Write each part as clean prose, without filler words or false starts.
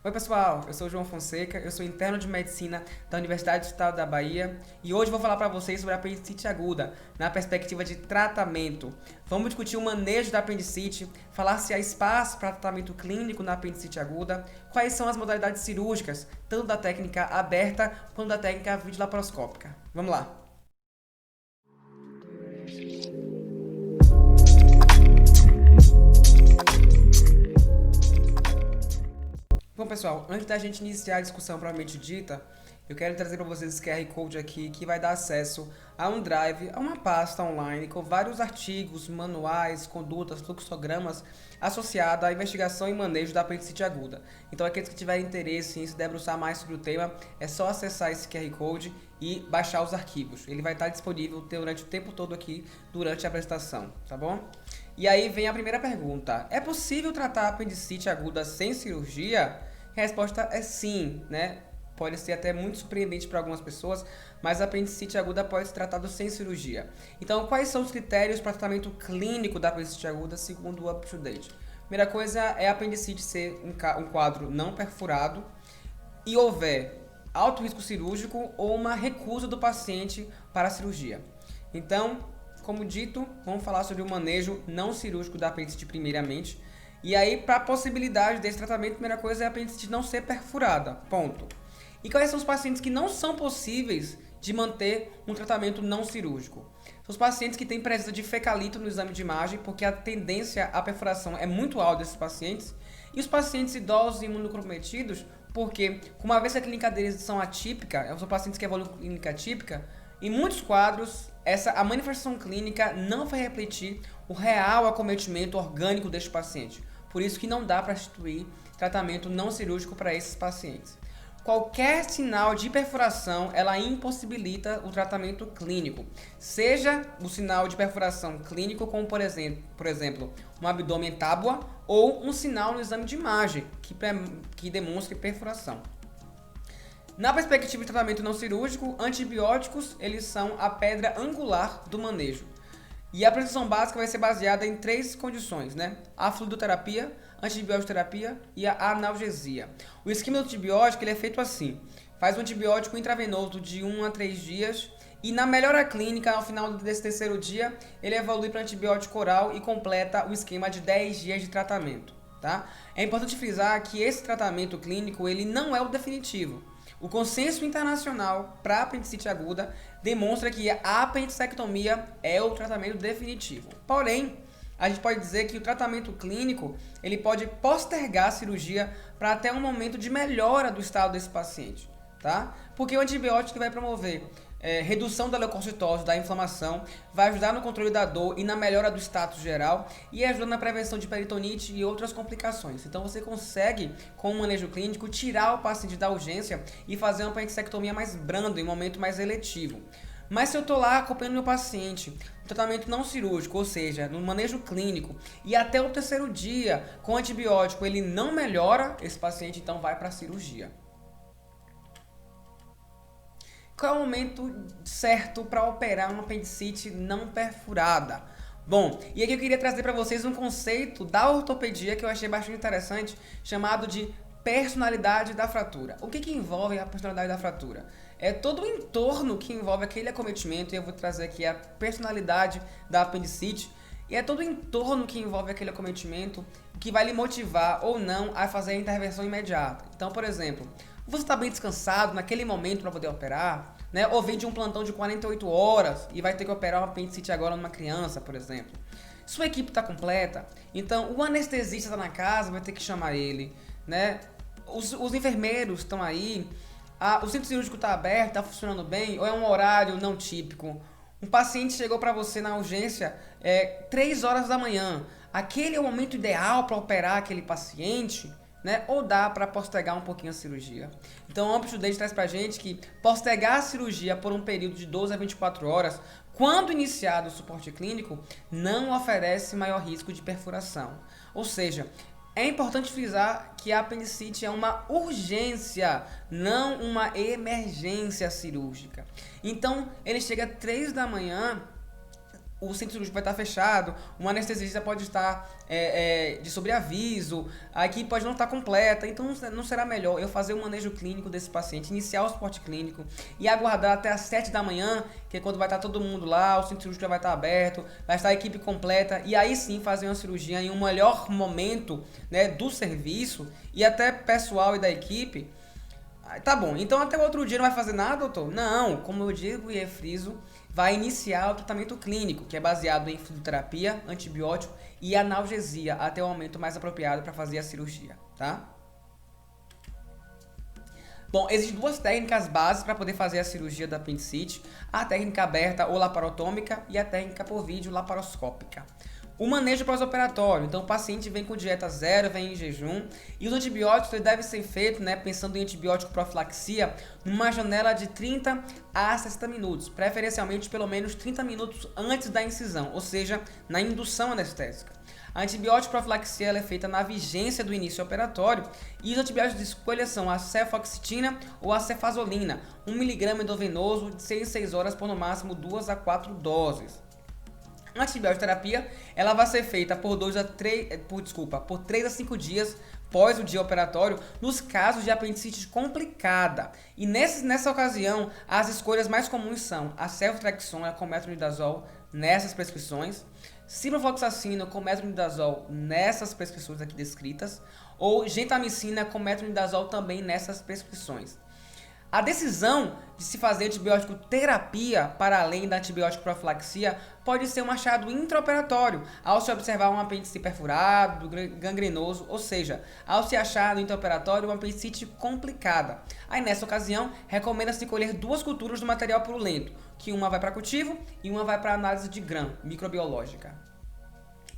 Oi pessoal, eu sou o João Fonseca, eu sou interno de medicina da Universidade do Estado da Bahia e hoje vou falar para vocês sobre a apendicite aguda na perspectiva de tratamento. Vamos discutir o manejo da apendicite, falar se há espaço para tratamento clínico na apendicite aguda, quais são as modalidades cirúrgicas, tanto da técnica aberta quanto da técnica videolaparoscópica. Vamos lá! Bom pessoal, antes da gente iniciar a discussão propriamente dita, eu quero trazer para vocês esse QR Code aqui que vai dar acesso a um drive, a uma pasta online com vários artigos, manuais, condutas, fluxogramas associados à investigação e manejo da apendicite aguda. Então aqueles que tiverem interesse em se debruçar mais sobre o tema, é só acessar esse QR Code e baixar os arquivos. Ele vai estar disponível durante o tempo todo aqui, durante a apresentação, tá bom? E aí vem a primeira pergunta: é possível tratar a apendicite aguda sem cirurgia? A resposta é sim, né? Pode ser até muito surpreendente para algumas pessoas, mas a apendicite aguda pode ser tratada sem cirurgia. Então, quais são os critérios para tratamento clínico da apendicite aguda segundo o UpToDate? Primeira coisa é a apendicite ser um quadro não perfurado e houver alto risco cirúrgico ou uma recusa do paciente para a cirurgia. Então, como dito, vamos falar sobre o manejo não cirúrgico da apendicite primeiramente. E aí, para a possibilidade desse tratamento, a primeira coisa é a apendicite não ser perfurada, ponto. E quais são os pacientes que não são possíveis de manter um tratamento não cirúrgico? São os pacientes que têm presença de fecalito no exame de imagem, porque a tendência à perfuração é muito alta desses pacientes. E os pacientes idosos e imunocomprometidos, porque, uma vez que a clínica deles são atípica, são pacientes que evoluem com clínica atípica, em muitos quadros, a manifestação clínica não vai refletir o real acometimento orgânico deste paciente. Por isso que não dá para instituir tratamento não cirúrgico para esses pacientes. Qualquer sinal de perfuração, ela impossibilita o tratamento clínico. Seja o sinal de perfuração clínico, como por exemplo, um abdômen tábua, ou um sinal no exame de imagem, que demonstre perfuração. Na perspectiva de tratamento não cirúrgico, antibióticos, eles são a pedra angular do manejo. E a prescrição básica vai ser baseada em 3 condições, né? A fluidoterapia, antibiótico-terapia e a analgesia. O esquema do antibiótico ele é feito assim: faz um antibiótico intravenoso de 1 a 3 dias e na melhora clínica, ao final desse terceiro dia, ele evolui para antibiótico oral e completa o esquema de 10 dias de tratamento, tá? É importante frisar que esse tratamento clínico ele não é o definitivo. O consenso internacional para apendicite aguda demonstra que a apendicectomia é o tratamento definitivo. Porém, a gente pode dizer que o tratamento clínico ele pode postergar a cirurgia para até um momento de melhora do estado desse paciente, tá? Porque o antibiótico vai promover redução da leucocitose, da inflamação, vai ajudar no controle da dor e na melhora do status geral e ajuda na prevenção de peritonite e outras complicações. Então você consegue, com o manejo clínico, tirar o paciente da urgência e fazer uma apendicectomia mais branda, em um momento mais eletivo. Mas se eu estou lá acompanhando meu paciente no tratamento não cirúrgico, ou seja, no manejo clínico, e até o terceiro dia com antibiótico ele não melhora, esse paciente então vai para a cirurgia. Qual é o momento certo para operar uma apendicite não perfurada? Bom, e aqui eu queria trazer para vocês um conceito da ortopedia que eu achei bastante interessante, chamado de personalidade da fratura. O que envolve a personalidade da fratura? É todo o entorno que envolve aquele acometimento, e eu vou trazer aqui a personalidade da apendicite, e é todo o entorno que envolve aquele acometimento que vai lhe motivar ou não a fazer a intervenção imediata. Então, por exemplo, você está bem descansado naquele momento para poder operar, né? Ou vem de um plantão de 48 horas e vai ter que operar uma apendicite agora numa criança, por exemplo. Sua equipe está completa, então o anestesista está na casa, vai ter que chamar ele, né? Os enfermeiros estão aí, o centro cirúrgico está aberto, está funcionando bem, ou é um horário não típico. Um paciente chegou para você na urgência 3 horas da manhã. Aquele é o momento ideal para operar aquele paciente, né? Ou dá para postergar um pouquinho a cirurgia. Então o UpToDate traz pra gente que postergar a cirurgia por um período de 12 a 24 horas, quando iniciado o suporte clínico, não oferece maior risco de perfuração. Ou seja, é importante frisar que a apendicite é uma urgência, não uma emergência cirúrgica. Então, ele chega às 3 da manhã, o centro cirúrgico vai estar fechado, o anestesista pode estar de sobreaviso, a equipe pode não estar completa, então não será melhor eu fazer o manejo clínico desse paciente, iniciar o suporte clínico e aguardar até as 7 da manhã, que é quando vai estar todo mundo lá, o centro cirúrgico já vai estar aberto, vai estar a equipe completa, e aí sim fazer uma cirurgia em um melhor momento, né, do serviço e até pessoal e da equipe. Tá bom, então até o outro dia não vai fazer nada, doutor? Não, como eu digo e friso, vai iniciar o tratamento clínico, que é baseado em fisioterapia, antibiótico e analgesia, até o momento mais apropriado para fazer a cirurgia, tá? Bom, existem duas técnicas básicas para poder fazer a cirurgia da apendicite, a técnica aberta ou laparotômica e a técnica por vídeo laparoscópica. O manejo pós-operatório, então o paciente vem com dieta zero, vem em jejum, e os antibióticos devem ser feitos, né, pensando em antibiótico profilaxia, numa janela de 30 a 60 minutos, preferencialmente pelo menos 30 minutos antes da incisão, ou seja, na indução anestésica. A antibiótico profilaxia ela é feita na vigência do início operatório e os antibióticos de escolha são a cefoxitina ou a cefazolina, 1 mg endovenoso de 6 em 6 horas por no máximo 2 a 4 doses. A antibiótico-terapia ela vai ser feita por 3 a 5 dias após o dia operatório nos casos de apendicite complicada. E nessa ocasião, as escolhas mais comuns são a ceftriaxona com metronidazol nessas prescrições, ciprofloxacina com metronidazol nessas prescrições aqui descritas, ou gentamicina com metronidazol também nessas prescrições. A decisão de se fazer antibiótico terapia para além da antibiótico profilaxia pode ser um achado intraoperatório, ao se observar um apêndice perfurado, gangrenoso, ou seja, ao se achar no intraoperatório uma apendicite complicada. Aí nessa ocasião, recomenda-se colher 2 culturas do material purulento, que uma vai para cultivo e uma vai para análise de Gram, microbiológica.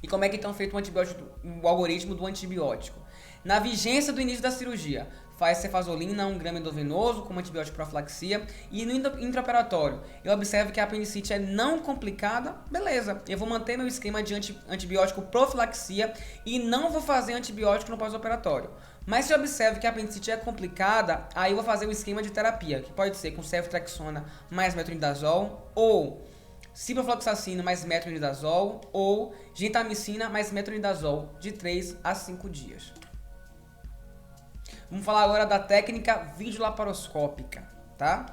E como é que então é feito o algoritmo do antibiótico? Na vigência do início da cirurgia, faz cefazolina, 1 grama endovenoso, como antibiótico profilaxia, e no intraoperatório, eu observo que a apendicite é não complicada, beleza, eu vou manter meu esquema de antibiótico profilaxia e não vou fazer antibiótico no pós-operatório. Mas se eu observo que a apendicite é complicada, aí eu vou fazer um esquema de terapia, que pode ser com ceftriaxona mais metronidazol, ou ciprofloxacina mais metronidazol, ou gentamicina mais metronidazol, de 3 a 5 dias. Vamos falar agora da técnica videolaparoscópica, tá?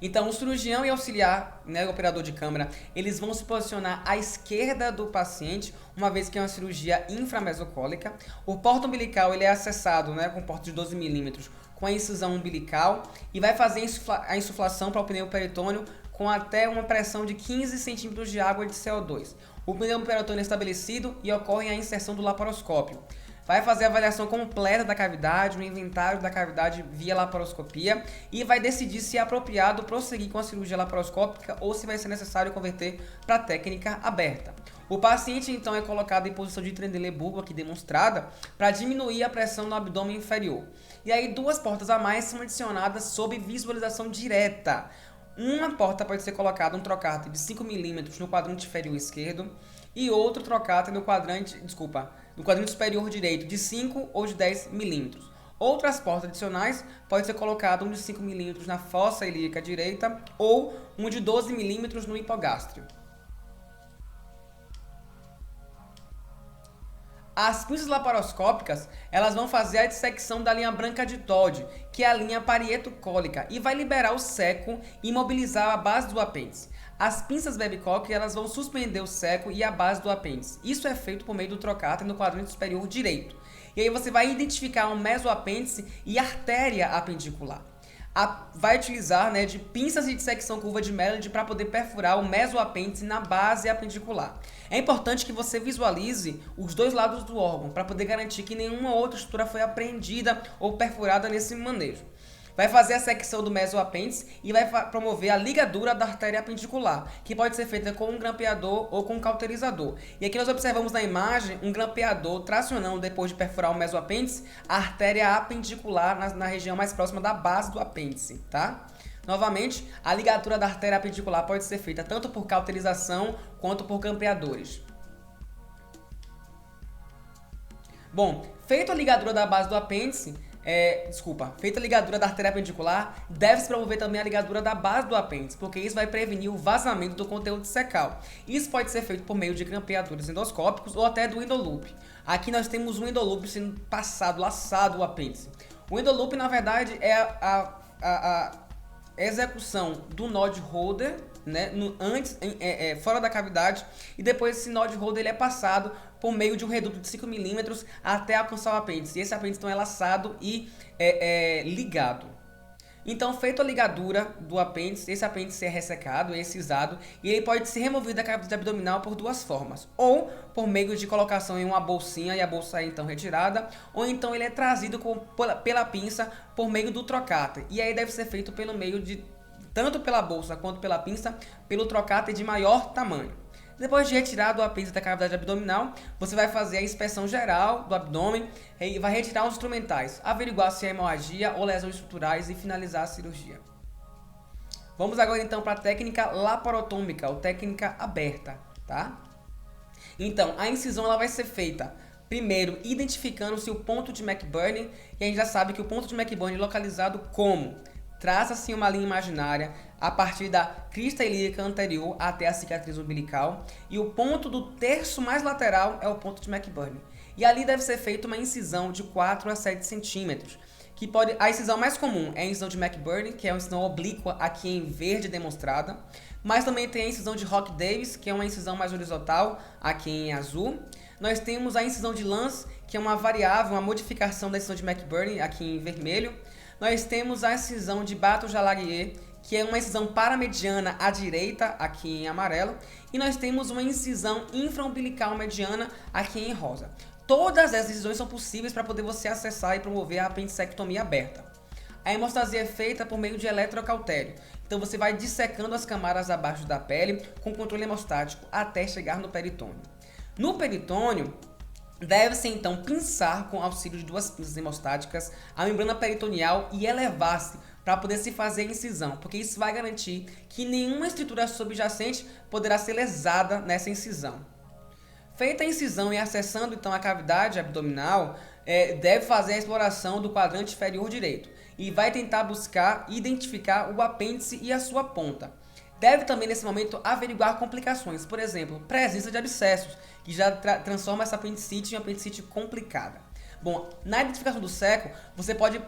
Então, o cirurgião e auxiliar, né, o operador de câmara, eles vão se posicionar à esquerda do paciente, uma vez que é uma cirurgia inframesocólica. O porto umbilical ele é acessado, né, com porto de 12 milímetros, com a incisão umbilical, e vai fazer a insuflação para o pneu peritônio com até uma pressão de 15 centímetros de água de CO2. O pneu peritônio é estabelecido e ocorre a inserção do laparoscópio. Vai fazer a avaliação completa da cavidade, o inventário da cavidade via laparoscopia e vai decidir se é apropriado prosseguir com a cirurgia laparoscópica ou se vai ser necessário converter para a técnica aberta. O paciente então é colocado em posição de Trendelenburg, aqui demonstrada, para diminuir a pressão no abdômen inferior. E aí 2 portas a mais são adicionadas sob visualização direta. Uma porta pode ser colocada um trocáter de 5 milímetros no quadrante inferior esquerdo e outro trocáter no quadrante superior direito de 5 ou de 10 milímetros. Outras portas adicionais pode ser colocado um de 5 milímetros na fossa ilíaca direita ou um de 12 milímetros no hipogástrio. As pinças laparoscópicas, elas vão fazer a dissecção da linha branca de Todd, que é a linha parietocólica, e vai liberar o seco e imobilizar a base do apêndice. As pinças Babcock, elas vão suspender o seco e a base do apêndice. Isso é feito por meio do trocáter no quadrante superior direito. E aí você vai identificar um mesoapêndice e artéria apendicular. Vai utilizar, né, de pinças de dissecção curva de Mellard para poder perfurar o mesoapêndice na base apendicular. É importante que você visualize os 2 lados do órgão para poder garantir que nenhuma outra estrutura foi apreendida ou perfurada nesse manejo. Vai fazer a secção do mesoapêndice e vai promover a ligadura da artéria apendicular, que pode ser feita com um grampeador ou com um cauterizador. E aqui nós observamos na imagem um grampeador tracionando, depois de perfurar o mesoapêndice, a artéria apendicular na região mais próxima da base do apêndice, tá? Novamente, a ligadura da artéria apendicular pode ser feita tanto por cauterização quanto por grampeadores. Bom, feita a ligadura da base do apêndice, feita a ligadura da artéria apendicular, deve-se promover também a ligadura da base do apêndice, porque isso vai prevenir o vazamento do conteúdo cecal. Isso pode ser feito por meio de grampeadores endoscópicos ou até do endoloop. Aqui nós temos um endoloop sendo laçado o apêndice. O endoloop, na verdade, é a execução do node holder, né, fora da cavidade, e depois esse node holder ele é passado por meio de um reduto de 5 milímetros até alcançar o apêndice. E esse apêndice então é laçado e ligado. Então, feita a ligadura do apêndice, esse apêndice é ressecado, é excisado, e ele pode ser removido da cavidade abdominal por duas formas. Ou por meio de colocação em uma bolsinha e a bolsa é então retirada, ou então ele é trazido pela pinça por meio do trocáter. E aí deve ser feito pelo meio de, tanto pela bolsa quanto pela pinça, pelo trocáter de maior tamanho. Depois de retirado o apêndice da cavidade abdominal, você vai fazer a inspeção geral do abdômen e vai retirar os instrumentais, averiguar se é hemorragia ou lesões estruturais e finalizar a cirurgia. Vamos agora então para a técnica laparotômica, ou técnica aberta, tá? Então, a incisão ela vai ser feita primeiro identificando-se o ponto de McBurney, e a gente já sabe que o ponto de McBurney é localizado como? Traça-se uma linha imaginária a partir da crista ilíaca anterior até a cicatriz umbilical, e o ponto do terço mais lateral é o ponto de McBurney. E ali deve ser feita uma incisão de 4 a 7 centímetros. A incisão mais comum é a incisão de McBurney, que é uma incisão oblíqua aqui em verde demonstrada, mas também tem a incisão de Rock Davis, que é uma incisão mais horizontal aqui em azul. Nós temos a incisão de Lance, que é uma variável, uma modificação da incisão de McBurney aqui em vermelho. Nós temos a incisão de Bato-Jalarier, que é uma incisão paramediana à direita, aqui em amarelo. E nós temos uma incisão infraumbilical mediana, aqui em rosa. Todas essas incisões são possíveis para poder você acessar e promover a apendicectomia aberta. A hemostasia é feita por meio de eletrocautério. Então você vai dissecando as camadas abaixo da pele com controle hemostático até chegar no peritônio. No peritônio, deve-se então pinçar com auxílio de 2 pinças hemostáticas a membrana peritoneal e elevar-se para poder se fazer a incisão, porque isso vai garantir que nenhuma estrutura subjacente poderá ser lesada nessa incisão. Feita a incisão e acessando então a cavidade abdominal, deve fazer a exploração do quadrante inferior direito e vai tentar buscar e identificar o apêndice e a sua ponta. Deve também, nesse momento, averiguar complicações, por exemplo, presença de abscessos, que já transforma essa apendicite em uma apendicite complicada. Bom, na identificação do seco, você pode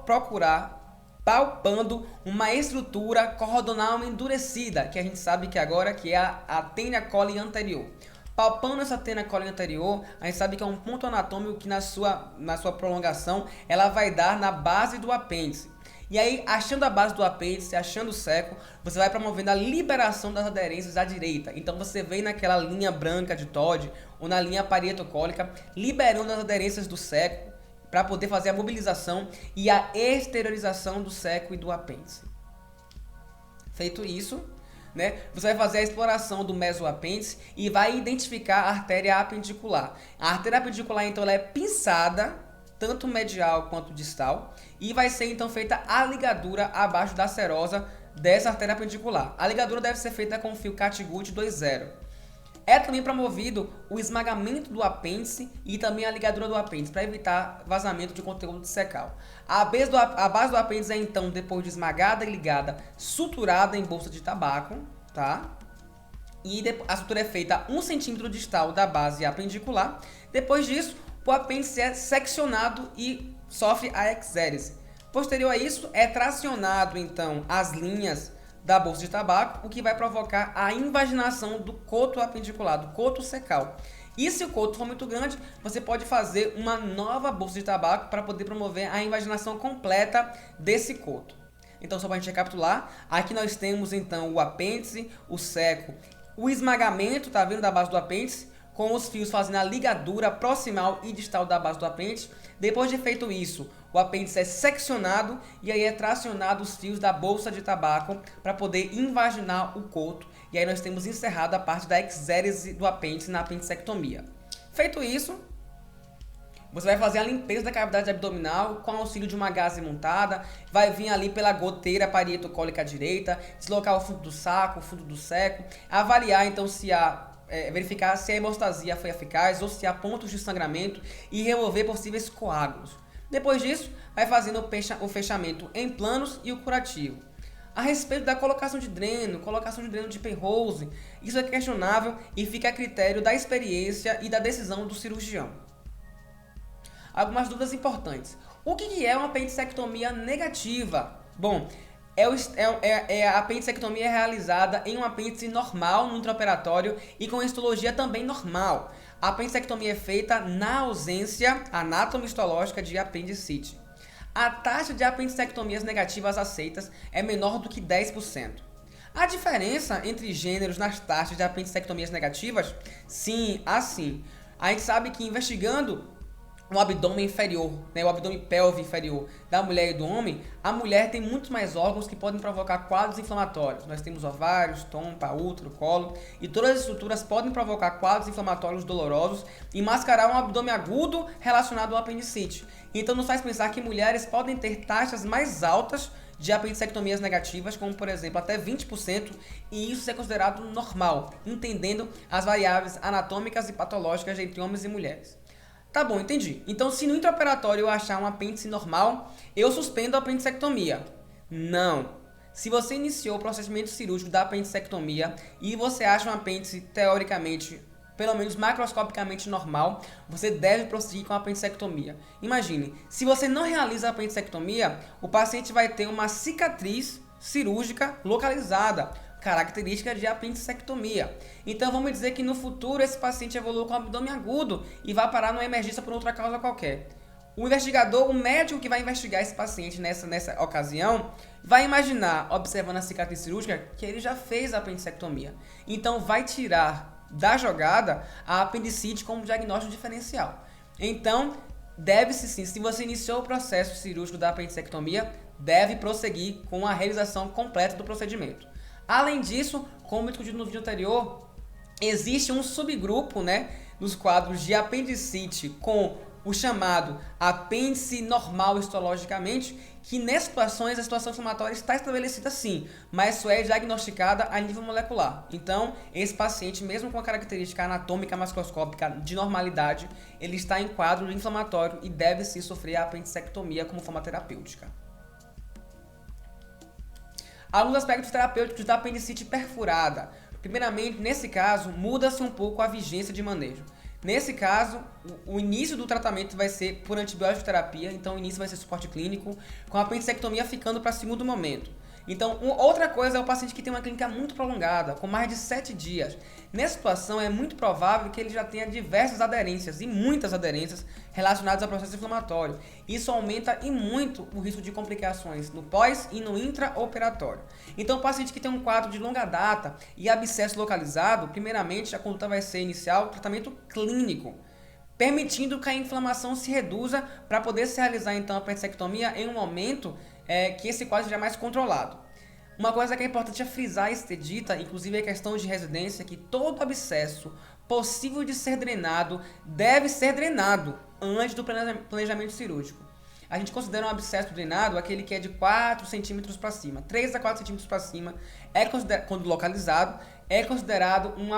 procurar palpando uma estrutura corrodonal endurecida, que a gente sabe que agora que é a tênia coli anterior. Palpando essa tênia coli anterior, a gente sabe que é um ponto anatômico que na sua prolongação ela vai dar na base do apêndice. E aí, achando a base do apêndice, achando o seco, você vai promovendo a liberação das aderências à direita. Então você vem naquela linha branca de Todd ou na linha parietocólica, liberando as aderências do seco para poder fazer a mobilização e a exteriorização do seco e do apêndice. Feito isso, né, você vai fazer a exploração do mesoapêndice e vai identificar a artéria apendicular. A artéria apendicular, então, ela é pinçada, tanto medial quanto distal, e vai ser então feita a ligadura abaixo da serosa dessa artéria apendicular. A ligadura deve ser feita com fio Catgut 2.0. É também promovido o esmagamento do apêndice e também a ligadura do apêndice, para evitar vazamento de conteúdo cecal. A base do apêndice é então, depois de esmagada e ligada, suturada em bolsa de tabaco, tá? E a sutura é feita 1 centímetro distal da base apendicular. Depois disso, o apêndice é seccionado e sofre a exérese. Posterior a isso, é tracionado então as linhas da bolsa de tabaco, o que vai provocar a invaginação do coto apendicular, do coto cecal. E se o coto for muito grande, você pode fazer uma nova bolsa de tabaco para poder promover a invaginação completa desse coto. Então, só para a gente recapitular, aqui nós temos então o apêndice, o seco, o esmagamento, tá vendo, da base do apêndice, com os fios fazendo a ligadura proximal e distal da base do apêndice. Depois de feito isso, o apêndice é seccionado e aí é tracionado os fios da bolsa de tabaco para poder invaginar o coto. E aí nós temos encerrado a parte da exérese do apêndice na apendicectomia. Feito isso, você vai fazer a limpeza da cavidade abdominal com auxílio de uma gaze montada, vai vir ali pela goteira parietocólica direita, deslocar o fundo do saco, o fundo do seco, avaliar então se verificar se a hemostasia foi eficaz ou se há pontos de sangramento e remover possíveis coágulos. Depois disso, vai fazendo o fechamento em planos e o curativo. A respeito da colocação de dreno de penrose, isso é questionável e fica a critério da experiência e da decisão do cirurgião. Algumas dúvidas importantes. O que é uma apendicectomia negativa? Bom, a apendicectomia realizada em um apêndice normal no intraoperatório e com histologia também normal. A apendicectomia é feita na ausência anatomihistológica de apendicite. A taxa de apendicectomias negativas aceitas é menor do que 10%. A diferença entre gêneros nas taxas de apendicectomias negativas? Sim, assim. A gente sabe que investigando o abdômen inferior, o abdômen pélvico inferior da mulher e do homem, a mulher tem muito mais órgãos que podem provocar quadros inflamatórios. Nós temos ovários, trompa, útero, colo, e todas as estruturas podem provocar quadros inflamatórios dolorosos e mascarar um abdômen agudo relacionado ao apendicite. Então nos faz pensar que mulheres podem ter taxas mais altas de apendicectomias negativas, como por exemplo até 20%, e isso é considerado normal, entendendo as variáveis anatômicas e patológicas entre homens e mulheres. Tá bom, entendi. Então, se no intraoperatório eu achar um apêndice normal, eu suspendo a apendicectomia? Não. Se você iniciou o procedimento cirúrgico da apendicectomia e você acha um apêndice teoricamente, pelo menos macroscopicamente normal, você deve prosseguir com a apendicectomia. Imagine, se você não realiza a apendicectomia, o paciente vai ter uma cicatriz cirúrgica localizada, característica de apendicectomia. Então vamos dizer que no futuro esse paciente evolui com abdômen agudo e vai parar numa emergência por outra causa qualquer. O investigador, o médico que vai investigar esse paciente nessa ocasião, vai imaginar, observando a cicatriz cirúrgica, que ele já fez a apendicectomia. Então vai tirar da jogada a apendicite como diagnóstico diferencial. Então, deve-se sim, se você iniciou o processo cirúrgico da apendicectomia, deve prosseguir com a realização completa do procedimento. Além disso, como discutido no vídeo anterior, existe um subgrupo, nos quadros de apendicite com o chamado apêndice normal histologicamente, que nessas situações a situação inflamatória está estabelecida sim, mas só é diagnosticada a nível molecular. Então, esse paciente, mesmo com a característica anatômica macroscópica de normalidade, ele está em quadro inflamatório e deve-se sofrer a apendicectomia como forma terapêutica. Alguns aspectos terapêuticos da apendicite perfurada. Primeiramente, nesse caso, muda-se um pouco a vigência de manejo. Nesse caso, o início do tratamento vai ser por antibiótico terapia, então o início vai ser suporte clínico, com a apendicectomia ficando para segundo momento. Então, outra coisa é o paciente que tem uma clínica muito prolongada, com mais de 7 dias. Nessa situação, é muito provável que ele já tenha diversas aderências, e muitas aderências, relacionadas ao processo inflamatório. Isso aumenta e muito o risco de complicações no pós e no intraoperatório. Então, o paciente que tem um quadro de longa data e abscesso localizado, primeiramente, a conduta vai ser inicial tratamento clínico, permitindo que a inflamação se reduza para poder se realizar, então, a apendicectomia em um momento que esse quadro seja mais controlado. Uma coisa que é importante frisar e ser dita, inclusive a questão de residência, que todo abscesso possível de ser drenado deve ser drenado antes do planejamento cirúrgico. A gente considera um abscesso drenado aquele que é de 4 centímetros para cima. 3 a 4 centímetros para cima, quando localizado, é considerado um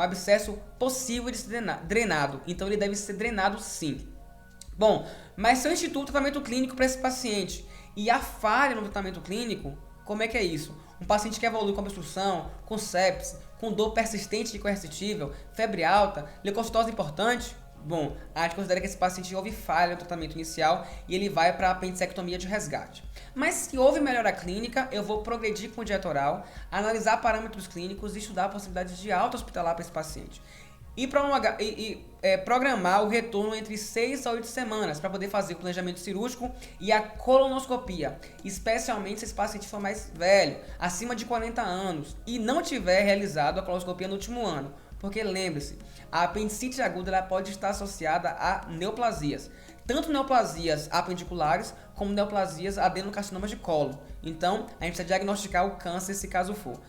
abscesso possível de ser drenado. Então ele deve ser drenado sim. Bom, mas se eu instituo o tratamento clínico para esse paciente e há falha no tratamento clínico, como é que é isso? Um paciente que evolui com obstrução, com sepse, com dor persistente e coercitível, febre alta, leucocitose importante, bom, a gente considera que esse paciente houve falha no tratamento inicial e ele vai para a apendicectomia de resgate. Mas se houve melhora clínica, eu vou progredir com o dieta oral, analisar parâmetros clínicos e estudar a possibilidade de alta hospitalar para esse paciente. E programar o retorno entre 6 a 8 semanas para poder fazer o planejamento cirúrgico e a colonoscopia, especialmente se esse paciente for mais velho, acima de 40 anos, e não tiver realizado a colonoscopia no último ano. Porque lembre-se, a apendicite aguda ela pode estar associada a neoplasias, tanto neoplasias apendiculares como neoplasias adenocarcinomas de colo. Então, a gente precisa diagnosticar o câncer se caso for.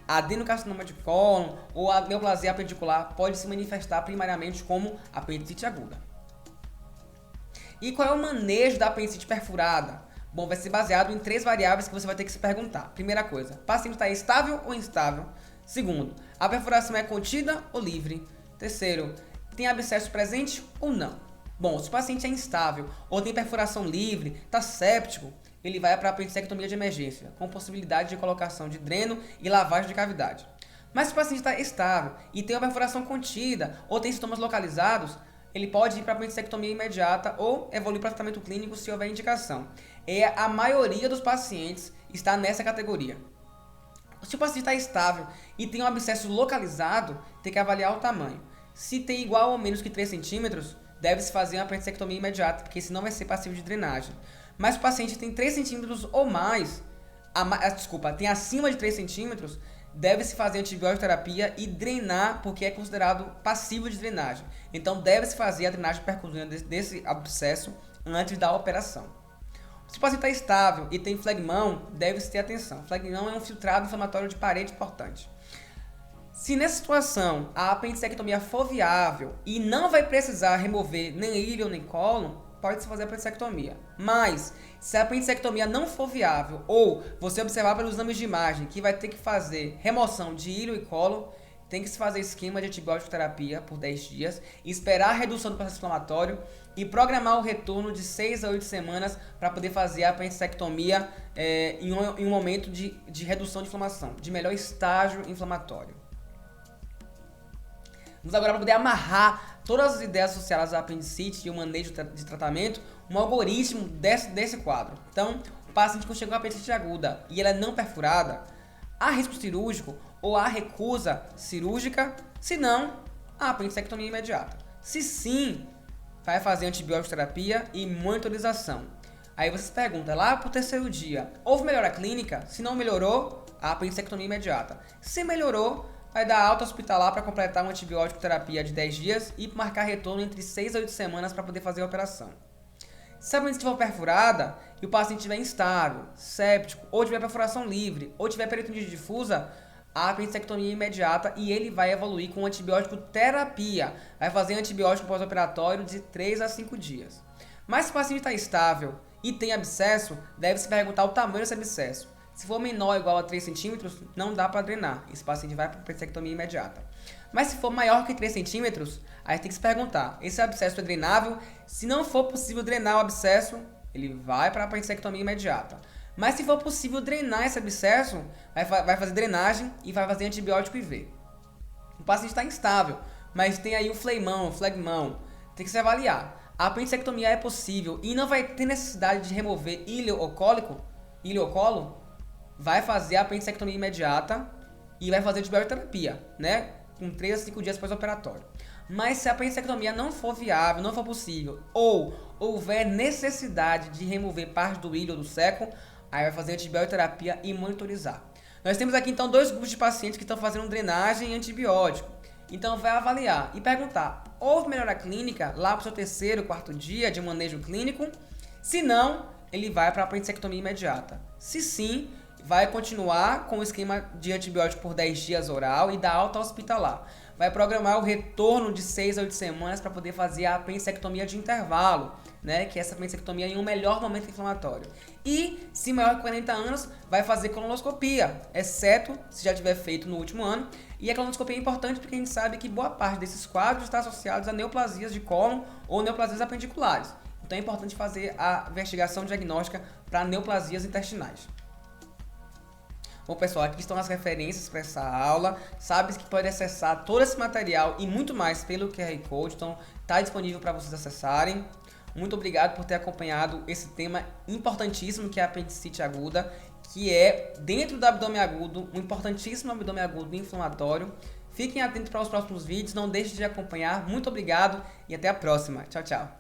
A adenocarcinoma de cólon ou a neoplasia apendicular pode se manifestar primariamente como apendicite aguda. E qual é o manejo da apendicite perfurada? Bom, vai ser baseado em 3 variáveis que você vai ter que se perguntar. Primeira coisa, o paciente está estável ou instável? Segundo, a perfuração é contida ou livre? Terceiro, tem abscesso presente ou não? Bom, se o paciente é instável ou tem perfuração livre, está séptico, ele vai para a apendicectomia de emergência, com possibilidade de colocação de dreno e lavagem de cavidade. Mas se o paciente está estável e tem uma perfuração contida ou tem sintomas localizados, ele pode ir para a apendicectomia imediata ou evoluir para tratamento clínico se houver indicação. E a maioria dos pacientes está nessa categoria. Se o paciente está estável e tem um abscesso localizado, tem que avaliar o tamanho. Se tem igual ou menos que 3 centímetros, deve-se fazer uma apendicectomia imediata, porque senão vai ser passivo de drenagem. Mas se o paciente tem 3 centímetros ou mais, tem acima de 3 centímetros, deve-se fazer antibiótico terapia e drenar, porque é considerado passivo de drenagem. Então deve-se fazer a drenagem percutânea desse abscesso antes da operação. Se o paciente está estável e tem flegmão, deve-se ter atenção. Flegmão é um filtrado inflamatório de parede importante. Se nessa situação a apendicectomia for viável e não vai precisar remover nem íleo nem cólon, pode-se fazer a apendicectomia. Mas, se a apendicectomia não for viável ou você observar pelos exames de imagem que vai ter que fazer remoção de íleo e cólon, tem que se fazer esquema de antibiótico terapia por 10 dias, esperar a redução do processo inflamatório e programar o retorno de 6 a 8 semanas para poder fazer a apendicectomia em um momento de redução de inflamação, de melhor estágio inflamatório. Vamos agora, para poder amarrar todas as ideias associadas à apendicite e o manejo de tratamento, um algoritmo desse quadro. Então, o paciente que chegou com apendicite aguda e ela é não perfurada, há risco cirúrgico ou há recusa cirúrgica? Se não, a apendicectomia imediata. Se sim, vai fazer antibiótico terapia e monitorização. Aí você se pergunta, lá pro 3º dia, houve melhora clínica? Se não melhorou, a apendicectomia imediata. Se melhorou, vai dar alta hospitalar para completar uma antibiótico terapia de 10 dias e marcar retorno entre 6 a 8 semanas para poder fazer a operação. Se a apendicite for perfurada e o paciente estiver instável, séptico, ou tiver perfuração livre, ou tiver peritonite difusa, a apendicectomia imediata e ele vai evoluir com antibiótico terapia. Vai fazer antibiótico pós-operatório de 3 a 5 dias. Mas se o paciente está estável e tem abscesso, deve-se perguntar o tamanho desse abscesso. Se for menor ou igual a 3 centímetros, não dá para drenar. Esse paciente vai para a apendicectomia imediata. Mas se for maior que 3 centímetros, aí tem que se perguntar, esse abscesso é drenável? Se não for possível drenar o abscesso, ele vai para a apendicectomia imediata. Mas se for possível drenar esse abscesso, vai fazer drenagem e vai fazer antibiótico IV. O paciente está instável, mas tem aí o flegmão, tem que se avaliar. A apendicectomia é possível e não vai ter necessidade de remover íleo ou colo, vai fazer a apendicectomia imediata e vai fazer antibiótico terapia, né? Com 3 a 5 dias pós-operatório. Mas se a apendicectomia não for viável, não for possível, ou houver necessidade de remover parte do íleo ou do seco, aí vai fazer antibiótico terapia e monitorizar. Nós temos aqui então 2 grupos de pacientes que estão fazendo drenagem e antibiótico. Então vai avaliar e perguntar, houve melhora clínica lá para o seu 3º, 4º dia de manejo clínico? Se não, ele vai para a apendicectomia imediata. Se sim, vai continuar com o esquema de antibiótico por 10 dias oral e dar alta hospitalar. Vai programar o retorno de 6 a 8 semanas para poder fazer a apendicectomia de intervalo, né? Que é essa apendicectomia em um melhor momento inflamatório. E, se maior que 40 anos, vai fazer colonoscopia, exceto se já tiver feito no último ano. E a colonoscopia é importante porque a gente sabe que boa parte desses quadros está associados a neoplasias de cólon ou neoplasias apendiculares. Então é importante fazer a investigação diagnóstica para neoplasias intestinais. Bom, pessoal, aqui estão as referências para essa aula. Sabe que pode acessar todo esse material e muito mais pelo QR Code. Então, está disponível para vocês acessarem. Muito obrigado por ter acompanhado esse tema importantíssimo que é a apendicite aguda, que é, dentro do abdômen agudo, um importantíssimo abdômen agudo inflamatório. Fiquem atentos para os próximos vídeos. Não deixem de acompanhar. Muito obrigado e até a próxima. Tchau, tchau.